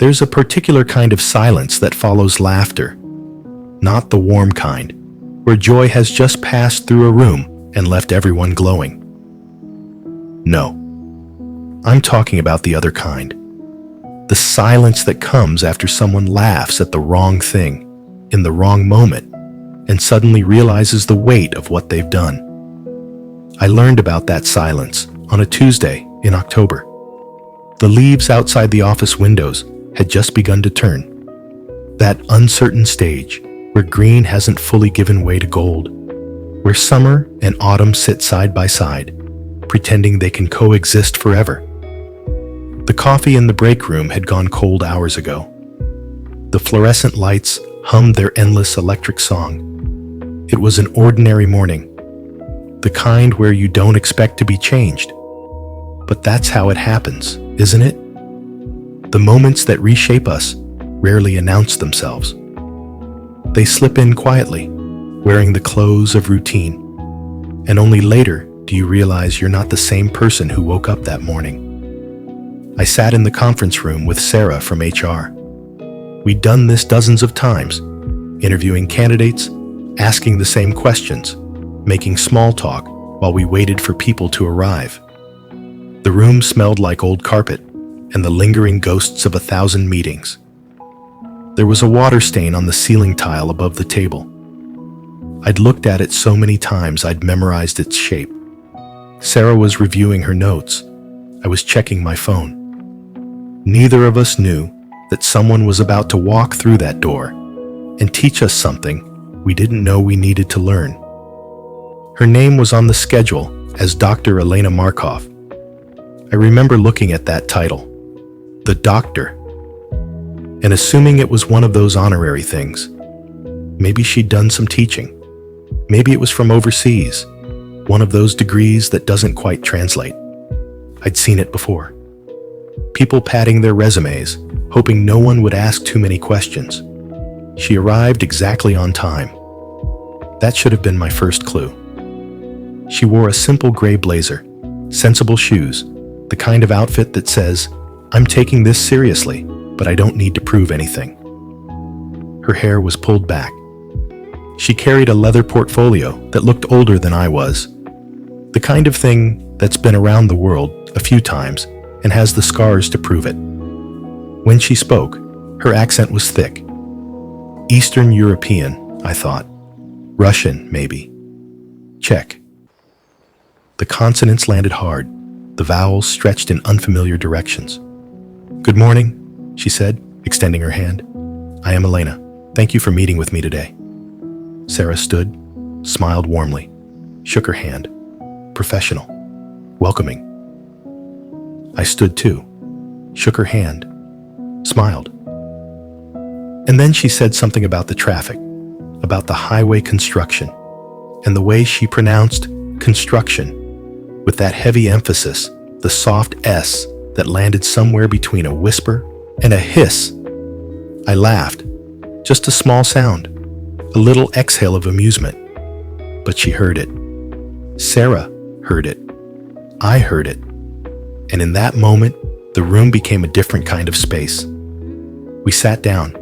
There's a particular kind of silence that follows laughter, not the warm kind, where joy has just passed through a room and left everyone glowing. No, I'm talking about the other kind. The silence that comes after someone laughs at the wrong thing, in the wrong moment, and suddenly realizes the weight of what they've done. I learned about that silence on a Tuesday in October. The leaves outside the office windows had just begun to turn. That uncertain stage where green hasn't fully given way to gold, where summer and autumn sit side by side, pretending they can coexist forever. The coffee in the break room had gone cold hours ago. The fluorescent lights hummed their endless electric song. It was an ordinary morning, the kind where you don't expect to be changed. But that's how it happens, isn't it? The moments that reshape us rarely announce themselves. They slip in quietly, wearing the clothes of routine, and only later do you realize you're not the same person who woke up that morning. I sat in the conference room with Sarah from HR. We'd done this dozens of times, interviewing candidates, asking the same questions, making small talk while we waited for people to arrive. The room smelled like old carpet and the lingering ghosts of 1,000 meetings. There was a water stain on the ceiling tile above the table. I'd looked at it so many times I'd memorized its shape. Sarah was reviewing her notes. I was checking my phone. Neither of us knew that someone was about to walk through that door and teach us something we didn't know we needed to learn. Her name was on the schedule as Dr. Elena Markov. I remember looking at that title, the doctor, and assuming it was one of those honorary things. Maybe she'd done some teaching. Maybe it was from overseas, one of those degrees that doesn't quite translate. I'd seen it before. People padding their resumes, hoping no one would ask too many questions. She arrived exactly on time. That should have been my first clue. She wore a simple gray blazer, sensible shoes, the kind of outfit that says, "I'm taking this seriously, but I don't need to prove anything." Her hair was pulled back. She carried a leather portfolio that looked older than I was, the kind of thing that's been around the world a few times and has the scars to prove it. When she spoke, her accent was thick. Eastern European, I thought. Russian, maybe. Czech. The consonants landed hard. The vowels stretched in unfamiliar directions. "Good morning," she said, extending her hand. "I am Elena. Thank you for meeting with me today." Sarah stood, smiled warmly, shook her hand. Professional. Welcoming. I stood too, shook her hand, smiled. And then she said something about the traffic, about the highway construction, and the way she pronounced construction, with that heavy emphasis, the soft S that landed somewhere between a whisper and a hiss. I laughed, just a small sound, a little exhale of amusement. But she heard it. Sarah heard it. I heard it. And in that moment, the room became a different kind of space. We sat down.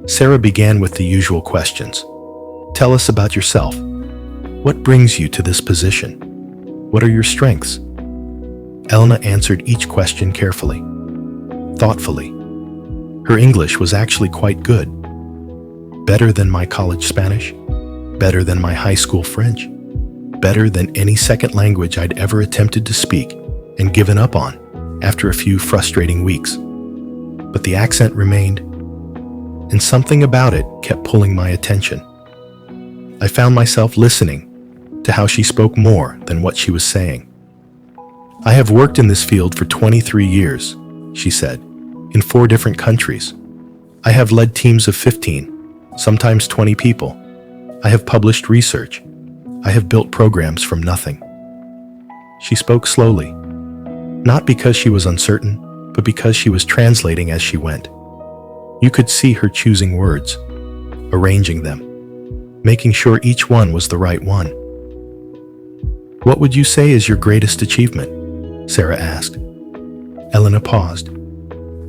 Sarah began with the usual questions. "Tell us about yourself. What brings you to this position? What are your strengths?" Elena answered each question carefully, thoughtfully. Her English was actually quite good. Better than my college Spanish, better than my high school French, better than any second language I'd ever attempted to speak and given up on after a few frustrating weeks. But the accent remained, and something about it kept pulling my attention. I found myself listening to how she spoke more than what she was saying. "I have worked in this field for 23 years, she said, in 4 different countries. I have led teams of 15, sometimes 20 people. I have published research. I have built programs from nothing." She spoke slowly, not because she was uncertain, but because she was translating as she went. You could see her choosing words, arranging them, making sure each one was the right one. "What would you say is your greatest achievement?" Sarah asked. Elena paused,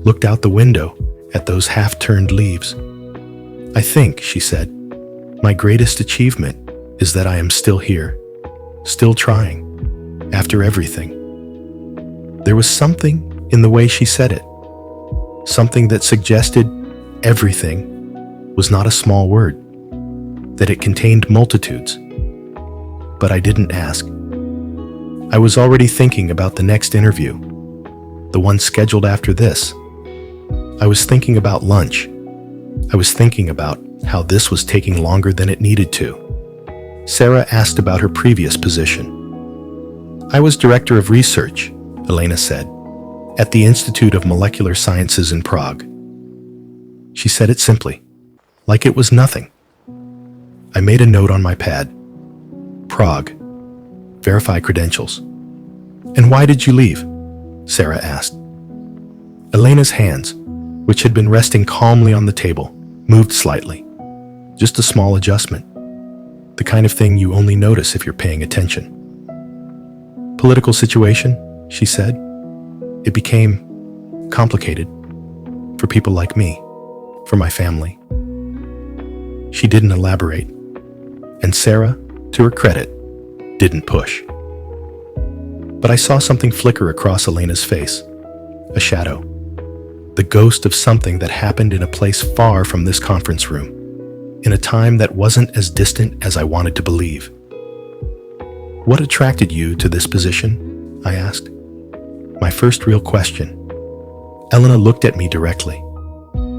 looked out the window, at those half-turned leaves. "I think," she said, "my greatest achievement is that I am still here, still trying, after everything." There was something in the way she said it, something that suggested everything was not a small word, that it contained multitudes. But I didn't ask. I was already thinking about the next interview, the one scheduled after this. I was thinking about lunch. I was thinking about how this was taking longer than it needed to. Sarah asked about her previous position. "I was director of research," Elena said, "at the Institute of Molecular Sciences in Prague." She said it simply, like it was nothing. I made a note on my pad. Prague. Verify credentials. "And why did you leave?" Sarah asked. Elena's hands, which had been resting calmly on the table, moved slightly. Just a small adjustment. The kind of thing you only notice if you're paying attention. "Political situation," she said. "It became complicated for people like me, for my family." She didn't elaborate, and Sarah, to her credit, didn't push. But I saw something flicker across Elena's face, a shadow, the ghost of something that happened in a place far from this conference room, in a time that wasn't as distant as I wanted to believe. "What attracted you to this position?" I asked. My first real question. Elena looked at me directly.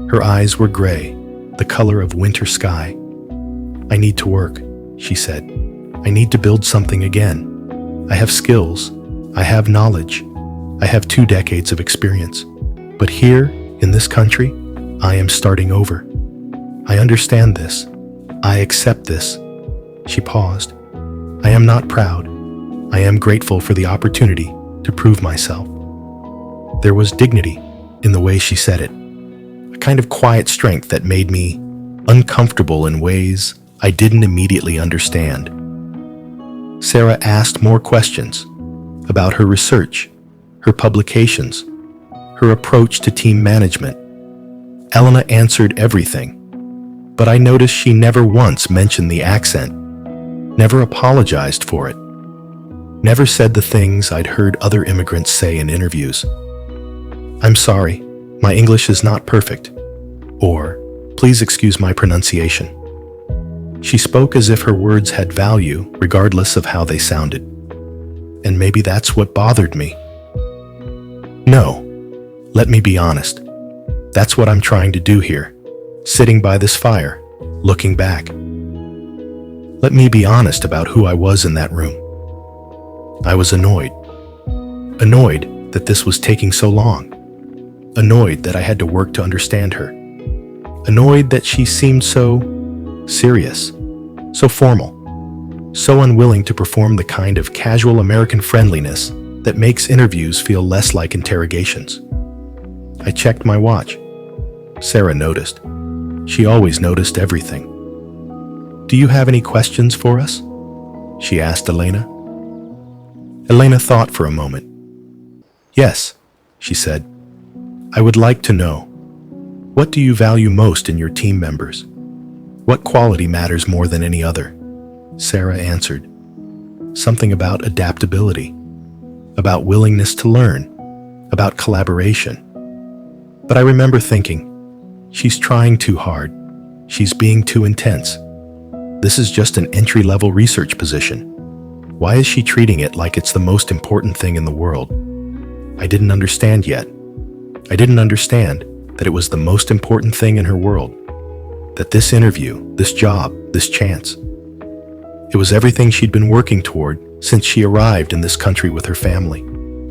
Her eyes were gray, the color of winter sky. "I need to work," she said. "I need to build something again. I have skills. I have knowledge. I have 2 decades of experience. But here, in this country, I am starting over. I understand this. I accept this." She paused. "I am not proud. I am grateful for the opportunity to prove myself." There was dignity in the way she said it, a kind of quiet strength that made me uncomfortable in ways I didn't immediately understand. Sarah asked more questions about her research, her publications, her approach to team management. Elena answered everything, but I noticed she never once mentioned the accent, never apologized for it, never said the things I'd heard other immigrants say in interviews. "I'm sorry, my English is not perfect," or "Please excuse my pronunciation." She spoke as if her words had value regardless of how they sounded. And maybe that's what bothered me. No, let me be honest. That's what I'm trying to do here, sitting by this fire, looking back. Let me be honest about who I was in that room. I was annoyed. Annoyed that this was taking so long. Annoyed that I had to work to understand her. Annoyed that she seemed so serious, so formal, so unwilling to perform the kind of casual American friendliness that makes interviews feel less like interrogations. I checked my watch. Sarah noticed. She always noticed everything. "Do you have any questions for us?" she asked Elena. Elena thought for a moment. "Yes," she said. "I would like to know, what do you value most in your team members? What quality matters more than any other?" Sarah answered. "Something about adaptability, about willingness to learn, about collaboration." But I remember thinking, she's trying too hard. She's being too intense. This is just an entry-level research position. Why is she treating it like it's the most important thing in the world? I didn't understand yet. I didn't understand that it was the most important thing in her world. That this interview, this job, this chance, it was everything she'd been working toward since she arrived in this country with her family,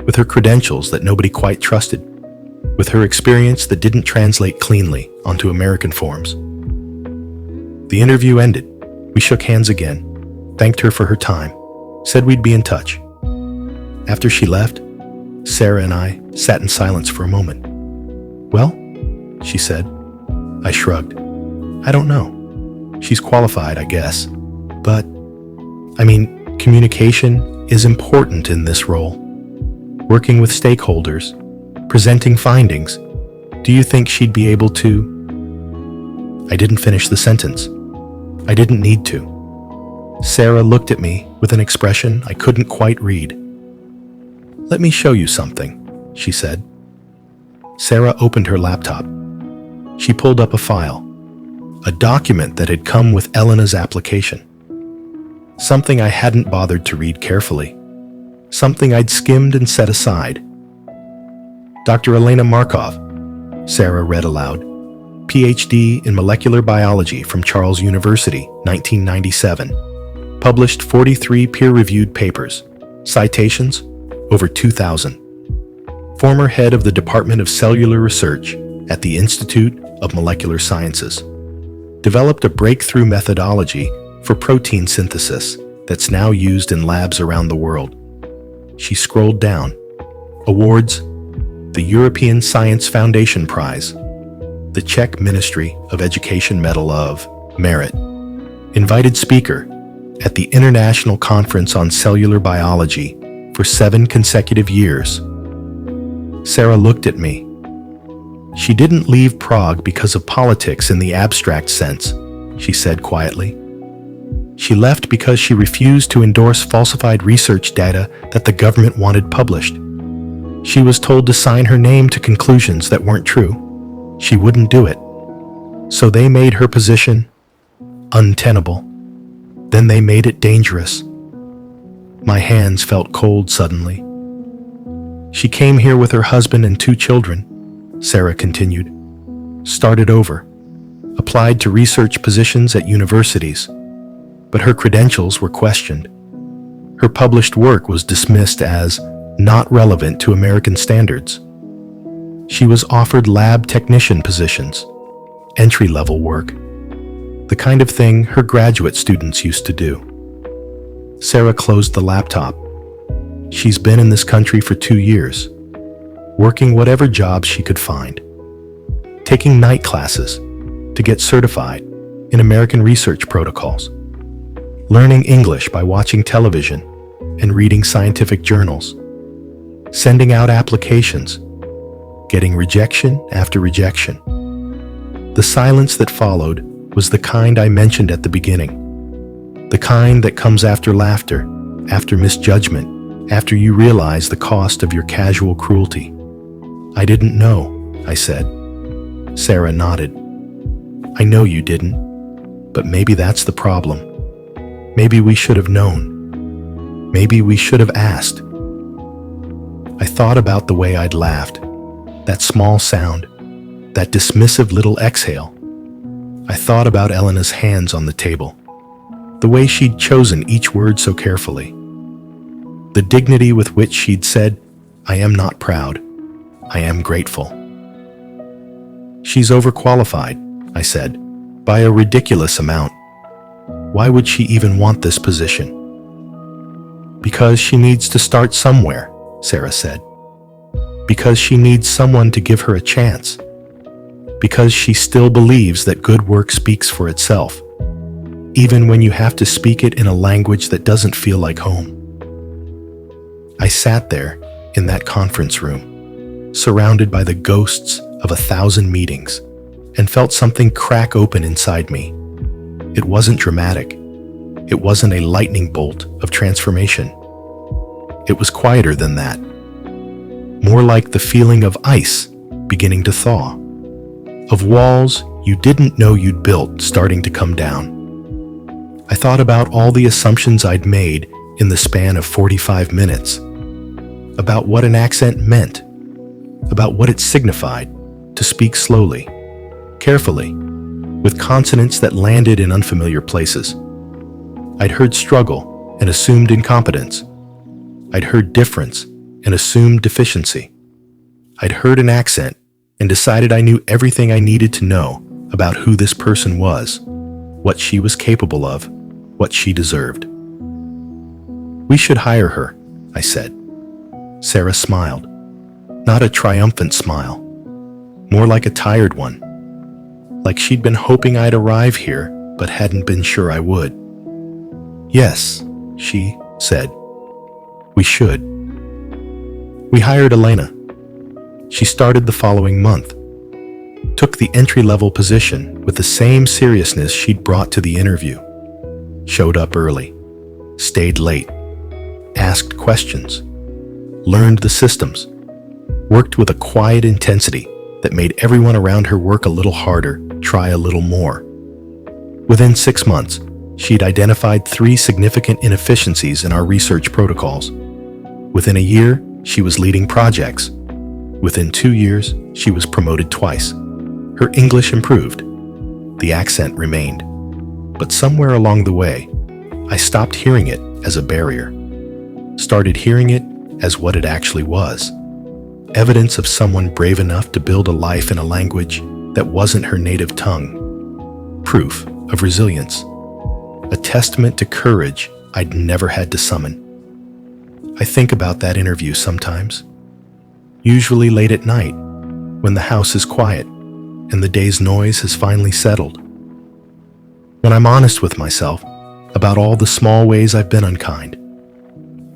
with her credentials that nobody quite trusted, with her experience that didn't translate cleanly onto American forms. The interview ended. We shook hands again, thanked her for her time, said we'd be in touch. After she left, Sarah and I sat in silence for a moment. "Well," she said. I shrugged. "I don't know. She's qualified, I guess. But, communication is important in this role. Working with stakeholders, presenting findings, Do you think she'd be able to? I didn't finish the sentence. I didn't need to. Sarah looked at me with an expression I couldn't quite read. Let me show you something, she said. Sarah opened her laptop. She pulled up a file, a document that had come with Elena's application. Something I hadn't bothered to read carefully. Something I'd skimmed and set aside. Dr. Elena Markov, Sarah read aloud, PhD in molecular biology from Charles University, 1997. Published 43 peer-reviewed papers. Citations, over 2,000. Former head of the Department of Cellular Research at the Institute of Molecular Sciences. Developed a breakthrough methodology for protein synthesis that's now used in labs around the world. She scrolled down. Awards: the European Science Foundation Prize, the Czech Ministry of Education Medal of Merit, invited speaker at the International Conference on Cellular Biology for 7 consecutive years. Sarah looked at me. She didn't leave Prague because of politics in the abstract sense, she said quietly. She left because she refused to endorse falsified research data that the government wanted published. She was told to sign her name to conclusions that weren't true. She wouldn't do it. So they made her position untenable. Then they made it dangerous. My hands felt cold suddenly. She came here with her husband and 2 children, Sarah continued. Started over. Applied to research positions at universities. But her credentials were questioned. Her published work was dismissed as not relevant to American standards. She was offered lab technician positions, entry-level work, the kind of thing her graduate students used to do. Sarah closed the laptop. She's been in this country for 2 years, working whatever jobs she could find, taking night classes to get certified in American research protocols, learning English by watching television and reading scientific journals, sending out applications, getting rejection after rejection. The silence that followed was the kind I mentioned at the beginning, the kind that comes after laughter, after misjudgment, after you realize the cost of your casual cruelty. I didn't know, I said. Sarah nodded. I know you didn't, but maybe that's the problem. Maybe we should have known. Maybe we should have asked. I thought about the way I'd laughed, that small sound, that dismissive little exhale. I thought about Elena's hands on the table, the way she'd chosen each word so carefully, the dignity with which she'd said, I am not proud, I am grateful. She's overqualified, I said, by a ridiculous amount. Why would she even want this position? Because she needs to start somewhere, Sarah said. Because she needs someone to give her a chance. Because she still believes that good work speaks for itself, even when you have to speak it in a language that doesn't feel like home. I sat there in that conference room, surrounded by the ghosts of 1,000 meetings, and felt something crack open inside me. It wasn't dramatic. It wasn't a lightning bolt of transformation. It was quieter than that. More like the feeling of ice beginning to thaw, of walls you didn't know you'd built starting to come down. I thought about all the assumptions I'd made in the span of 45 minutes, about what an accent meant, about what it signified to speak slowly, carefully, with consonants that landed in unfamiliar places. I'd heard struggle and assumed incompetence. I'd heard difference and assumed deficiency. I'd heard an accent and decided I knew everything I needed to know about who this person was, what she was capable of, what she deserved. We should hire her, I said. Sarah smiled, not a triumphant smile, more like a tired one, like she'd been hoping I'd arrive here but hadn't been sure I would. Yes, she said. We should. We hired Elena. She started the following month, took the entry-level position with the same seriousness she'd brought to the interview, showed up early, stayed late, asked questions, learned the systems, worked with a quiet intensity that made everyone around her work a little harder, try a little more. Within 6 months, she'd identified 3 significant inefficiencies in our research protocols. Within a year, she was leading projects. Within 2 years, she was promoted twice. Her English improved. The accent remained. But somewhere along the way, I stopped hearing it as a barrier. Started hearing it as what it actually was. Evidence of someone brave enough to build a life in a language that wasn't her native tongue. Proof of resilience. A testament to courage I'd never had to summon. I think about that interview sometimes. Usually late at night, when the house is quiet and the day's noise has finally settled. When I'm honest with myself about all the small ways I've been unkind,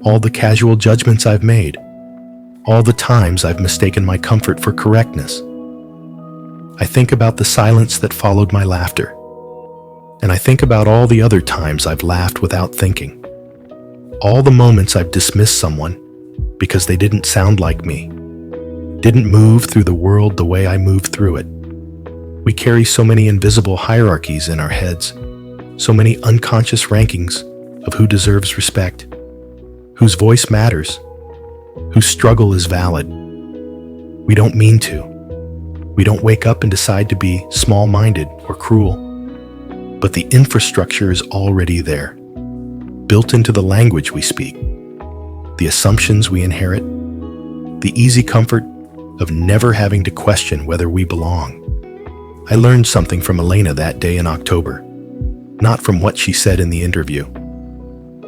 all the casual judgments I've made, all the times I've mistaken my comfort for correctness. I think about the silence that followed my laughter, and I think about all the other times I've laughed without thinking, all the moments I've dismissed someone because they didn't sound like me, didn't move through the world the way I moved through it. We carry so many invisible hierarchies in our heads, so many unconscious rankings of who deserves respect, whose voice matters, whose struggle is valid. We don't mean to. We don't wake up and decide to be small-minded or cruel. But the infrastructure is already there, built into the language we speak, the assumptions we inherit, the easy comfort of never having to question whether we belong. I learned something from Elena that day in October, not from what she said in the interview.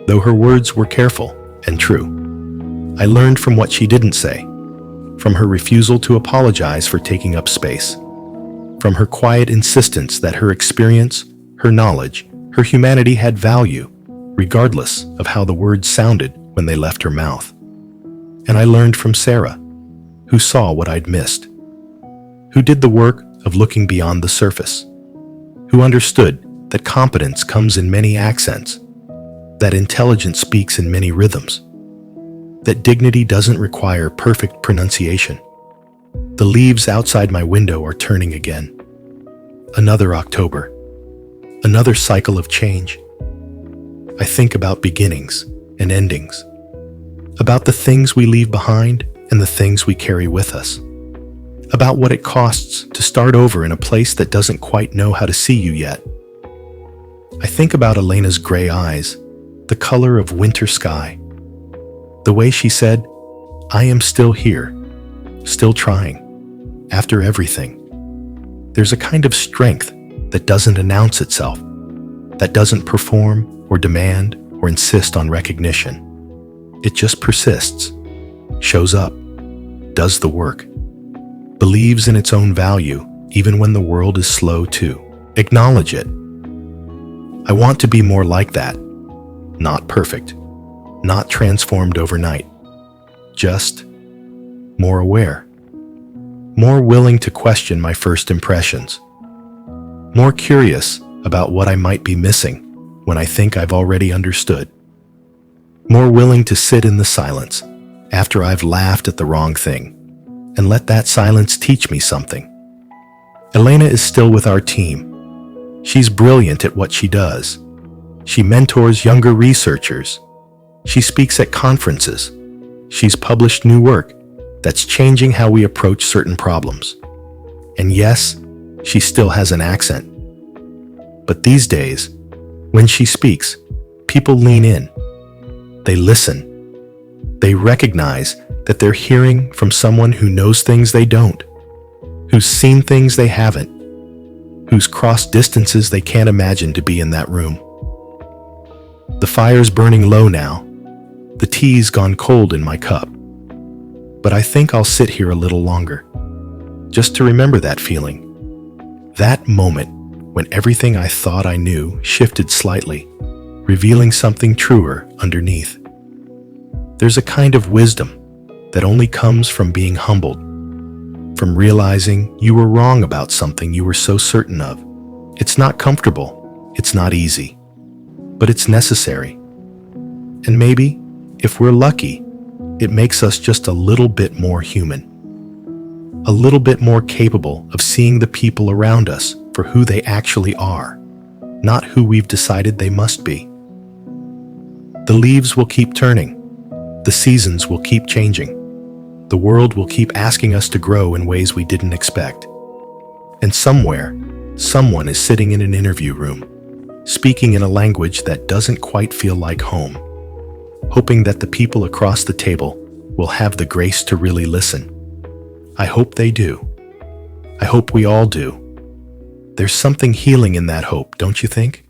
Though her words were careful and true, I learned from what she didn't say, from her refusal to apologize for taking up space, from her quiet insistence that her experience, her knowledge, her humanity had value, regardless of how the words sounded when they left her mouth. And I learned from Sarah, who saw what I'd missed, who did the work of looking beyond the surface, who understood that competence comes in many accents, that intelligence speaks in many rhythms, that dignity doesn't require perfect pronunciation. The leaves outside my window are turning again. Another October, another cycle of change. I think about beginnings and endings, about the things we leave behind and the things we carry with us, about what it costs to start over in a place that doesn't quite know how to see you yet. I think about Elena's gray eyes, the color of winter sky, the way she said, "I am still here, still trying, after everything." There's a kind of strength that doesn't announce itself, that doesn't perform or demand or insist on recognition. It just persists, shows up, does the work, believes in its own value even when the world is slow to acknowledge it. I want to be more like that, not perfect, not transformed overnight, just more aware, more willing to question my first impressions, more curious about what I might be missing when I think I've already understood, more willing to sit in the silence after I've laughed at the wrong thing and let that silence teach me something. Elena is still with our team. She's brilliant at what she does. She mentors younger researchers. She speaks at conferences. She's published new work that's changing how we approach certain problems. And yes, she still has an accent. But these days, when she speaks, people lean in. They listen. They recognize that they're hearing from someone who knows things they don't, who's seen things they haven't, who's crossed distances they can't imagine to be in that room. The fire's burning low now. The tea's gone cold in my cup. But I think I'll sit here a little longer, just to remember that feeling. That moment when everything I thought I knew shifted slightly, revealing something truer underneath. There's a kind of wisdom that only comes from being humbled, from realizing you were wrong about something you were so certain of. It's not comfortable, it's not easy, but it's necessary. And maybe, if we're lucky, it makes us just a little bit more human. A little bit more capable of seeing the people around us for who they actually are, not who we've decided they must be. The leaves will keep turning. The seasons will keep changing. The world will keep asking us to grow in ways we didn't expect. And somewhere, someone is sitting in an interview room, speaking in a language that doesn't quite feel like home, hoping that the people across the table will have the grace to really listen. I hope they do. I hope we all do. There's something healing in that hope, don't you think?